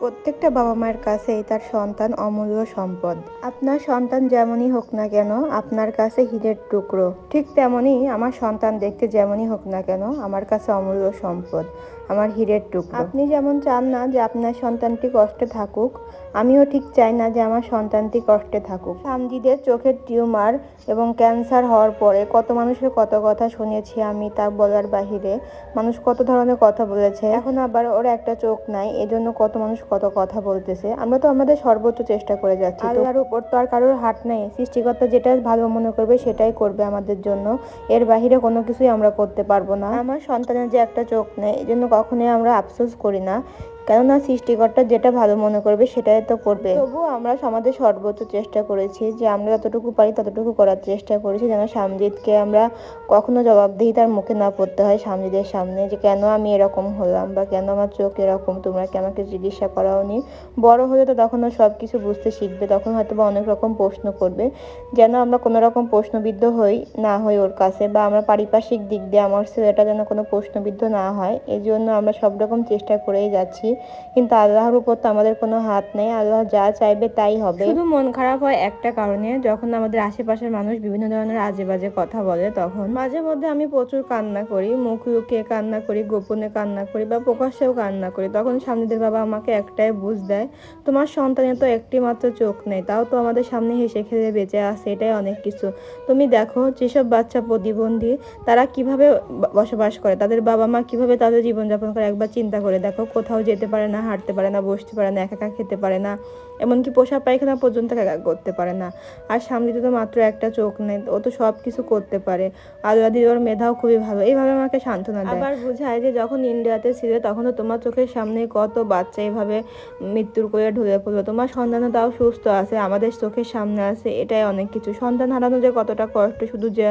প্রত্যেকটা বাবা মায়ের কাছেই তার সন্তান অমূল্য সম্পদ। আপনার সন্তান যেমনই হোক না কেন আপনার কাছে হীরের টুকরো, ঠিক তেমনই আমার সন্তান দেখতে যেমনই হোক না কেন আমার কাছে অমূল্য সম্পদ, আমার হীরের টুকরো। আপনি যেমন চান না যে আপনার সন্তানটি কষ্টে থাকুক, আমিও ঠিক চাই না যে আমার সন্তানটি কষ্টে থাকুক। সামজিদের চোখের টিউমার এবং ক্যান্সার হওয়ার পরে কত মানুষের কত কথা শুনেছি আমি, তা বলার বাহিরে। মানুষ কত ধরনের কথা বলেছে, এখন আবার ওর একটা চোখ নাই, এজন্য কত মানুষ কত কথা বলতেছে। আমরা তো আমাদের সর্বোচ্চ চেষ্টা করে যাচ্ছি। আল্লাহর উপর তো আর কারোর হাত নেই, সৃষ্টিকর্তা যেটা ভালো মনে করবে সেটাই করবে আমাদের জন্য, এর বাহিরে কোনো কিছুই আমরা করতে পারবো না। আমার সন্তানের যে একটা চোখ নেই এজন্য কখনোই আমরা আফসোস করি না, কেননা সৃষ্টিকর্তা যেটা ভালো মনে করবে সেটাই তো করবে। তবুও আমরা আমাদের সর্বোচ্চ চেষ্টা করেছি যে আমরা যতটুকু পারি ততটুকু করার চেষ্টা করেছি, যেন সামজিদকে আমরা কখনো জবাবদিহিতার মুখে না পড়তে হয় সামজিদের সামনে, যে কেন আমি এরকম হলাম বা কেন আমার চোখ এরকম, তোমরা কি আমাকে জিজ্ঞাসা করাওনি। বড় হলে তো তখন সব কিছু বুঝতে শিখবে, তখন হয়তো বা অনেক রকম প্রশ্ন করবে, যেন আমরা কোনো রকম প্রশ্নবিদ্ধ না হই ওর কাছে, বা আমরা পারিপার্শ্বিক দিক দিয়ে আমার ছেলেটা যেন কোনো প্রশ্নবিদ্ধ না হয়, এই জন্য আমরা সব রকম চেষ্টা করেই যাচ্ছি। কিন্তু আল্লাহর উপর তো আমাদের কোনো হাত নেই, আল্লাহ যা চাইবে তাই হবে। শুধু মন খারাপ হয় একটা কারণে, যখন আমাদের আশেপাশের মানুষ বিভিন্ন ধরনের আজে বাজে কথা বলে, তখন মাঝে মধ্যে আমি প্রচুর কান্না করি, মুখ লুকিয়ে কান্না করি, গোপনে কান্না করি বা প্রকাশ্যেও কান্না করি। তখন সামনেদের বাবা আমাকে একটাই বুঝ দেয়, তোমার সন্তানের তো একটি মাত্র চোখ নেই, তাও তো আমাদের সামনে হেসে খেলে বেঁচে আসে, এটাই অনেক কিছু। তুমি দেখো যেসব বাচ্চা প্রতিবন্ধী তারা কিভাবে বসবাস করে, তাদের বাবা মা কিভাবে তাদের জীবনযাপন করে, একবার চিন্তা করে দেখো। কোথাও যেতে পারে না, হাঁটতে পারে না, বসতে পারে না, একা একা খেতে পারে না, এমনকি পোশাক পায়খানা পর্যন্ত একা করতে পারে না। আর সামনে তো মাত্র একটা চোখ নেই, ও তো সব কিছু করতে পারে। আল্লাহ দিয়ে ওর মেধাও খুবই ভালো, এইভাবে আমাকে সান্ত্বনা দেয়। আবার বুঝায় যে যখন ইন্ডিয়াতে ছিলে তখন তো তোমার চোখের সামনে কত বাচ্চা এইভাবে মৃত্যুর কোলে ঢলে পড়লো, তোমার সন্তানও তাও সুস্থ আছে, আমাদের চোখের সামনে আছে, এটাই অনেক কিছু। সন্তান হারানো যে কতটা কষ্ট শুধু যে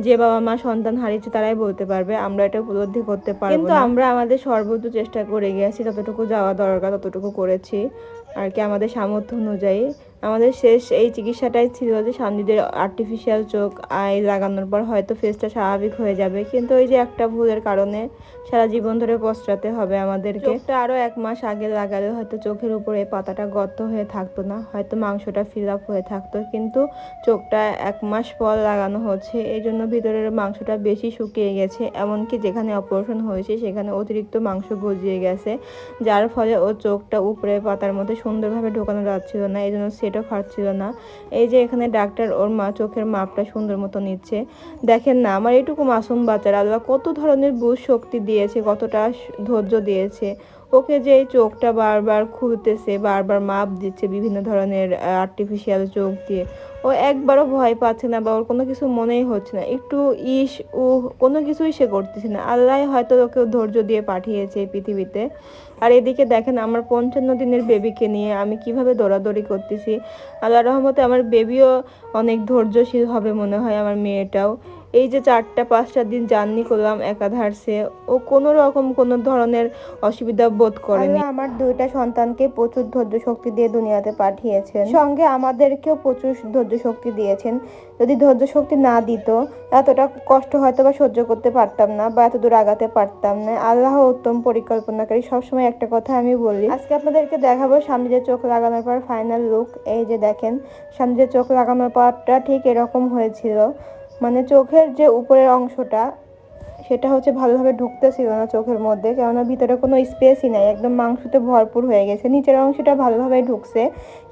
যে বাবা মা সন্তান হারিয়েছে তারাই বলতে পারবে, আমরা এটা উপলব্ধি করতে পারবো না। কিন্তু আমরা আমাদের সর্বোচ্চ চেষ্টা করে গেছি, যতটুকু যাওয়া দরকার ততটুকু করেছি আর কি, আমাদের সামর্থ্য অনুযায়ী। আমাদের শেষ এই চিকিৎসাটাই ছিল যে সামজিদের আর্টিফিশিয়াল চোখ আই লাগানোর পর হয়তো ফেসটা স্বাভাবিক হয়ে যাবে, কিন্তু ওই যে একটা ভুলের কারণে সারা জীবন ধরে পস্তাতে হবে আমাদেরকে। চোখটা আরো 1 মাস আগে লাগালে হয়তো চোখের উপরে পাতাটা গর্ত হয়ে থাকতো না, হয়তো মাংসটা ফিল আপ হয়ে থাকতো, কিন্তু চোখটা 1 মাস পর লাগানো হচ্ছে, এই জন্য ভিতরের মাংসটা বেশি শুকিয়ে গেছে, এমনকি যেখানে অপারেশন হয়েছে সেখানে অতিরিক্ত মাংস গজিয়ে গেছে, যার ফলে ওর চোখটা উপরে পাতার মধ্যে সুন্দরভাবে ঢোকানো যাচ্ছিল না, এই জন্য সেটও খাচ্ছিল না। এই যে এখানে ডাক্তার ওর চোখের মাপটা সুন্দর মতো নিচ্ছে। দেখেন না, আমার এটুকু মাসুম বাচ্চারা আল্লাহ কত ধরনের বুঝ শক্তি দিয়েছে, কতটা ধৈর্য দিয়েছে ওকে, যে এই চোখটা বারবার খুলতেছে, বারবার মাপ দিচ্ছে বিভিন্ন ধরনের আর্টিফিশিয়াল চোখ দিয়ে। ও একবারও ভয় পাচ্ছে না বা ওর কোনো কিছু মনেই হচ্ছে না, একটু ও কোনো কিছুই সে করতেছে না। আল্লাহ হয়তো ওকে ধৈর্য দিয়ে পাঠিয়েছে এই পৃথিবীতে। আর এদিকে দেখেন আমার 55 দিনের বেবিকে নিয়ে আমি কিভাবে দৌড়াদৌড়ি করতেছি। আল্লাহর রহমতে আমার বেবিও অনেক ধৈর্যশীল হবে মনে হয়, আমার মেয়েটাও। এই যে 4-5টা দিন জার্নি করলাম একাধারে, ও কোনো রকম কোনো ধরনের অসুবিধা বোধ করেনি। আমার 2টা সন্তানকে প্রচুর ধৈর্য শক্তি দিয়ে দুনিয়াতে পাঠিয়েছেন, সঙ্গে আমাদেরকেও প্রচুর ধৈর্য শক্তি দিয়েছেন। যদি ধৈর্য শক্তি না দিত এতটা কষ্ট হয়তো বা সহ্য করতে পারতাম না, বা এত দূর আগাতে পারতাম না। আল্লাহ উত্তম পরিকল্পনাকারী, সবসময় একটা কথা আমি বলি। আজকে আপনাদেরকে দেখাবো সামনে চোখ লাগানোর পর ফাইনাল লুক। এই যে দেখেন সামনে চোখ লাগানোর পরটা ঠিক এরকম হয়েছিল, মানে চোখের যে উপরের অংশটা সেটা হচ্ছে ভালোভাবে ঢুকতেছিল না চোখের মধ্যে, কেননা ভিতরে কোনো স্পেসই নাই, একদম মাংসতে ভরপুর হয়ে গেছে। নিচের অংশটা ভালোভাবে ঢুকছে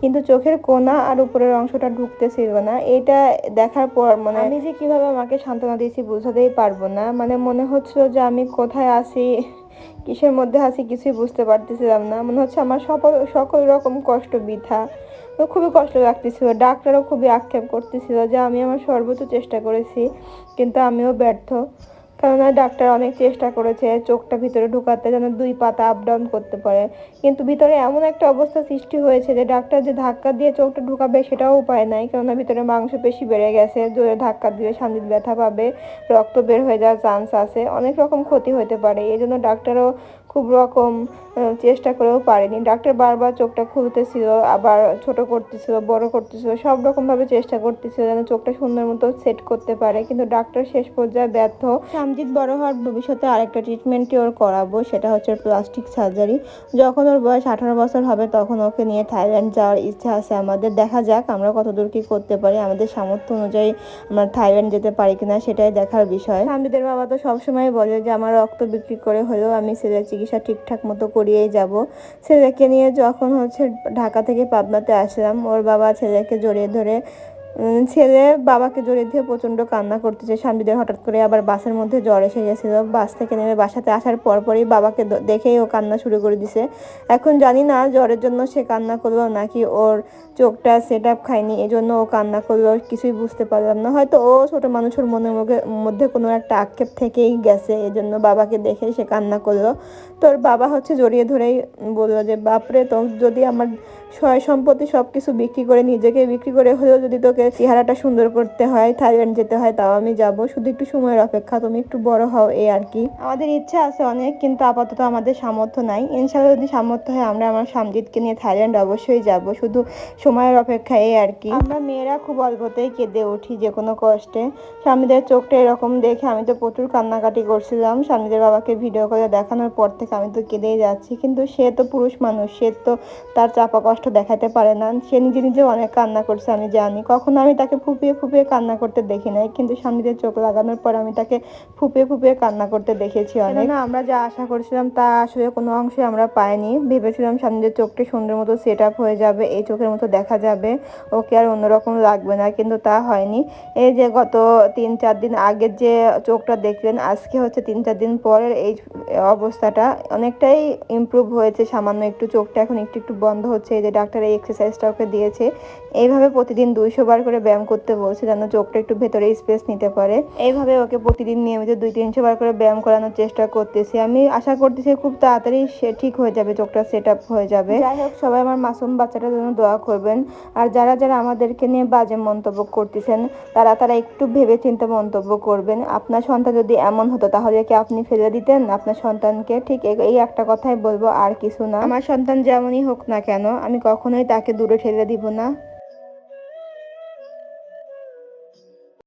কিন্তু চোখের কোনা আর উপরের অংশটা ঢুকতেছিল না। এটা দেখার পর মানে আমি যে কিভাবে আমাকে সান্ত্বনা দিয়েছি বোঝাতেই পারবো না। মানে মনে হচ্ছিল যে আমি কোথায় আছি, কিসের মধ্যে আছি, কিছুই বুঝতে পারতেছিলাম না। মনে হচ্ছে আমার সকল রকম কষ্ট বৃথা। তো খুবই কষ্ট লাগতেছিল, ডাক্তারও খুবই আক্ষেপ করতেছিল যে আমি আমার সর্বোচ্চ চেষ্টা করেছি কিন্তু আমিও ব্যর্থ। কেননা ডাক্তার অনেক চেষ্টা করেছে চোখটা ভিতরে ঢুকাতে, যেন 2 পাতা আপ ডাউন করতে পারে, কিন্তু ভিতরে এমন একটা অবস্থা সৃষ্টি হয়েছে যে ডাক্তার যে ধাক্কা দিয়ে চোখটা ঢুকাবে সেটাও উপায় নাই, কেননা ভিতরে মাংসপেশি বেড়ে গেছে, জোরে ধাক্কা দিলে সামনে ব্যথা পাবে, রক্ত বের হয়ে যাওয়ার চান্স আছে, অনেক রকম ক্ষতি হতে পারে। এই জন্য ডাক্তারও খুব রকম চেষ্টা করেও পারিনি। ডাক্তার বারবার চোখটা খুলতেছিল, আবার ছোট করতেছিল, বড় করতেছিল, সব রকমভাবে চেষ্টা করতেছিল যেন চোখটা সুন্দর মতো সেট করতে পারে, কিন্তু ডাক্তার শেষ পর্যায়ে ব্যর্থ। সামজিৎ বড় হওয়ার ভবিষ্যতে আরেকটা ট্রিটমেন্টই ওর করাবো, সেটা হচ্ছে প্লাস্টিক সার্জারি। যখন ওর বয়স 18 বছর হবে তখন ওকে নিয়ে থাইল্যান্ড যাওয়ার ইচ্ছা আছে আমাদের। দেখা যাক আমরা কতদূর কি করতে পারি, আমাদের সামর্থ্য অনুযায়ী আমরা থাইল্যান্ড যেতে পারি কিনা সেটাই দেখার বিষয়। সামজিদের বাবা তো সবসময় বলে যে আমার রক্ত বিক্রি করে হলেও আমি ছেলের চিকিৎসা ঠিকঠাক মতো করিয়েই যাব। ছেলেকে নিয়ে যখন হচ্ছে ঢাকা থেকে পাবনাতে আসলাম, ওর বাবা ছেলেকে জড়িয়ে ধরে ছেলে বাবাকে জড়িয়ে দিয়ে প্রচণ্ড কান্না করতেছে। সামজিদের হঠাৎ করে আবার বাসের মধ্যে জ্বর এসে গেছিলো। বাস থেকে নেমে বাসাতে আসার পরপরই বাবাকে দেখেই ও কান্না শুরু করে দিছে। এখন জানি না জ্বরের জন্য সে কান্না করলো নাকি ওর চোখটা সেট আপ খায়নি এজন্য ও কান্না করলো, কিছুই বুঝতে পারলাম না। হয়তো ও ছোট মানুষের মনের মধ্যে কোনো একটা আক্ষেপ থেকেই গেছে, এজন্য বাবাকে দেখে সে কান্না করলো। তোর বাবা হচ্ছে জড়িয়ে ধরেই বললো যে বাপরে, তো যদি আমার সয় সম্পত্তি সব কিছু বিক্রি করে, নিজেকে বিক্রি করে হলেও যদি তোকে চেহারাটা সুন্দর করতে হয়, থাইল্যান্ড যেতে হয়, তাও আমি যাব, শুধু একটু সময়ের অপেক্ষা, তুমি একটু বড় হও, এই আর কি। আমাদের ইচ্ছা আছে অনেক, কিন্তু আপাতত আমাদের সামর্থ্য নাই। ইনশাআল্লাহ যদি সামর্থ্য হয় আমরা আমার সামজিৎকে নিয়ে থাইল্যান্ড অবশ্যই যাব, শুধু সময়ের অপেক্ষা, এই আর কি। আমরা মেয়েরা খুব অল্পতেই কেঁদে উঠি যে কোনো কষ্টে। স্বামীদের চোখটা এরকম দেখে আমি তো প্রচুর কান্নাকাটি করছিলাম। স্বামীদের বাবাকে ভিডিও করে দেখানোর পর থেকে আমি তো কেঁদেই যাচ্ছি, কিন্তু সে তো পুরুষ মানুষ, সে তো তার চাপা কষ্ট দেখাতে পারে না। সে নিজে নিজে অনেক কান্না করছে আমি জানি, কখনো আমি তাকে ফুপিয়ে ফুপিয়ে কান্না করতে দেখি নাই, কিন্তু স্বামীদের চোখ লাগানোর পর আমি তাকে ফুপিয়ে ফুপিয়ে কান্না করতে দেখেছি অনেক। না, আমরা যা আশা করছিলাম তা আসলে কোনো অংশে আমরা পাইনি। ভেবেছিলাম স্বামীদের চোখটা সুন্দর মতো সেট আপ হয়ে যাবে, এই চোখের মতো দেখা যাবে, ওকে আর অন্যরকম লাগবে না, কিন্তু তা হয়নি। এই যে গত 3-4 দিন আগের যে চোখটা দেখলেন, আজকে হচ্ছে 3-4 দিন পরের এই অবস্থাটা অনেকটাই ইমপ্রুভ হয়েছে। সামান্য একটু চোখটা এখন একটু একটু বন্ধ হচ্ছে। এই যে ডাক্তার এই এক্সারসাইজটা ওকে দিয়েছে, এইভাবে প্রতিদিন 200 বার করে ব্যায়াম করতে বলছে যেন চোখটা একটু ভেতরে স্পেস নিতে পারে। এইভাবে ওকে প্রতিদিন নিয়মিত 200-300 বার করে ব্যায়াম করানোর চেষ্টা করতেছি। আমি আশা করতেছি খুব তাড়াতাড়ি সে ঠিক হয়ে যাবে, চোখটা সেট আপ হয়ে যাবে। যাই হোক, সবাই আমার মাসুম বাচ্চাটার জন্য দোয়া করবেন। আর যারা যারা আমাদেরকে নিয়ে বাজে মন্তব্য করতেছেন তারা একটু ভেবেচিন্তে মন্তব্য করবেন। আপনার সন্তান যদি এমন হতো তাহলে কি আপনি ফেলে দিতেন আপনার সন্তানকে? ঠিক এই একটা কথাই বলবো, আর কিছু না। আমার সন্তান যেমনই হোক না কেন আমি কখনোই তাকে দূরে ঠেলে দিব না।